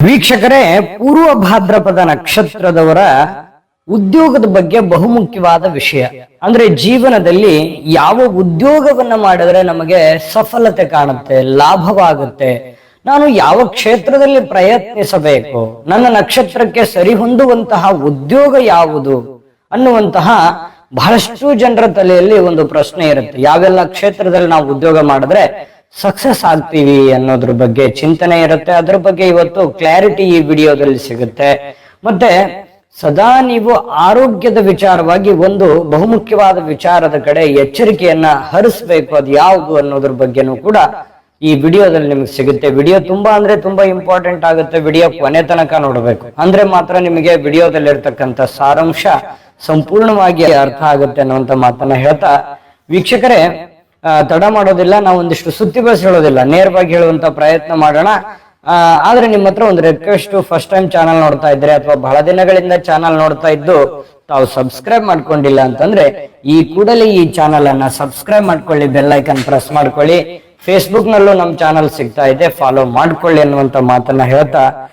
ವೀಕ್ಷಕರೇ, ಪೂರ್ವ ಭಾದ್ರಪದ ನಕ್ಷತ್ರದವರ ಉದ್ಯೋಗದ ಬಗ್ಗೆ ಬಹುಮುಖ್ಯವಾದ ವಿಷಯ. ಅಂದ್ರೆ ಜೀವನದಲ್ಲಿ ಯಾವ ಉದ್ಯೋಗವನ್ನ ಮಾಡಿದ್ರೆ ನಮಗೆ ಸಫಲತೆ ಕಾಣುತ್ತೆ, ಲಾಭವಾಗುತ್ತೆ, ನಾನು ಯಾವ ಕ್ಷೇತ್ರದಲ್ಲಿ ಪ್ರಯತ್ನಿಸಬೇಕು, ನನ್ನ ನಕ್ಷತ್ರಕ್ಕೆ ಸರಿಹೊಂದುವಂತಹ ಉದ್ಯೋಗ ಯಾವುದು ಅನ್ನುವಂತಹ ಬಹಳಷ್ಟು ಜನರ ತಲೆಯಲ್ಲಿ ಒಂದು ಪ್ರಶ್ನೆ ಇರುತ್ತೆ. ಯಾವೆಲ್ಲ ಕ್ಷೇತ್ರದಲ್ಲಿ ನಾವು ಉದ್ಯೋಗ ಮಾಡಿದ್ರೆ ಸಕ್ಸಸ್ ಆಗ್ತೀವಿ ಅನ್ನೋದ್ರ ಬಗ್ಗೆ ಚಿಂತನೆ ಇರುತ್ತೆ. ಅದ್ರ ಬಗ್ಗೆ ಇವತ್ತು ಕ್ಲಾರಿಟಿ ಈ ವಿಡಿಯೋದಲ್ಲಿ ಸಿಗುತ್ತೆ. ಮತ್ತೆ ಸದಾ ನೀವು ಆರೋಗ್ಯದ ವಿಚಾರವಾಗಿ ಒಂದು ಬಹುಮುಖ್ಯವಾದ ವಿಚಾರದ ಕಡೆ ಎಚ್ಚರಿಕೆಯನ್ನ ಹರಿಸ್ಬೇಕು, ಅದು ಯಾವುದು ಅನ್ನೋದ್ರ ಬಗ್ಗೆನೂ ಕೂಡ ಈ ವಿಡಿಯೋದಲ್ಲಿ ನಿಮ್ಗೆ ಸಿಗುತ್ತೆ. ವಿಡಿಯೋ ತುಂಬಾ ಅಂದ್ರೆ ತುಂಬಾ ಇಂಪಾರ್ಟೆಂಟ್ ಆಗುತ್ತೆ. ವಿಡಿಯೋ ಕೊನೆ ತನಕ ನೋಡ್ಬೇಕು, ಅಂದ್ರೆ ಮಾತ್ರ ನಿಮಗೆ ವಿಡಿಯೋದಲ್ಲಿ ಇರ್ತಕ್ಕಂಥ ಸಾರಾಂಶ ಸಂಪೂರ್ಣವಾಗಿ ಅರ್ಥ ಆಗುತ್ತೆ ಅನ್ನುವಂತ ಮಾತನ್ನ ಹೇಳ್ತಾ, ವೀಕ್ಷಕರೇ ತಡ ಮಾಡೋದಿಲ್ಲ, ನಾವು ಒಂದಿಷ್ಟು ಸುತ್ತಿ ಬಳಸಿ ಹೇಳೋದಿಲ್ಲ, ನೇರವಾಗಿ ಹೇಳುವಂತ ಪ್ರಯತ್ನ ಮಾಡೋಣ. ಆದ್ರೆ ನಿಮ್ಮ ಹತ್ರ ಒಂದು ರಿಕ್ವೆಸ್ಟ್, ಫಸ್ಟ್ ಟೈಮ್ ಚಾನಲ್ ನೋಡ್ತಾ ಇದ್ರೆ ಅಥವಾ ಬಹಳ ದಿನಗಳಿಂದ ಚಾನಲ್ ನೋಡ್ತಾ ಇದ್ದು ತಾವು ಸಬ್ಸ್ಕ್ರೈಬ್ ಮಾಡ್ಕೊಂಡಿಲ್ಲ ಅಂತಂದ್ರೆ ಈ ಕೂಡಲೇ ಈ ಚಾನಲ್ ಅನ್ನ ಸಬ್ಸ್ಕ್ರೈಬ್ ಮಾಡ್ಕೊಳ್ಳಿ, ಬೆಲ್ ಐಕನ್ ಪ್ರೆಸ್ ಮಾಡ್ಕೊಳ್ಳಿ. ಫೇಸ್ಬುಕ್ ನಲ್ಲೂ ನಮ್ಮ ಚಾನಲ್ ಸಿಗ್ತಾ ಇದೆ, ಫಾಲೋ ಮಾಡ್ಕೊಳ್ಳಿ ಅನ್ನುವಂತ ಮಾತನ್ನ ಹೇಳ್ತಾ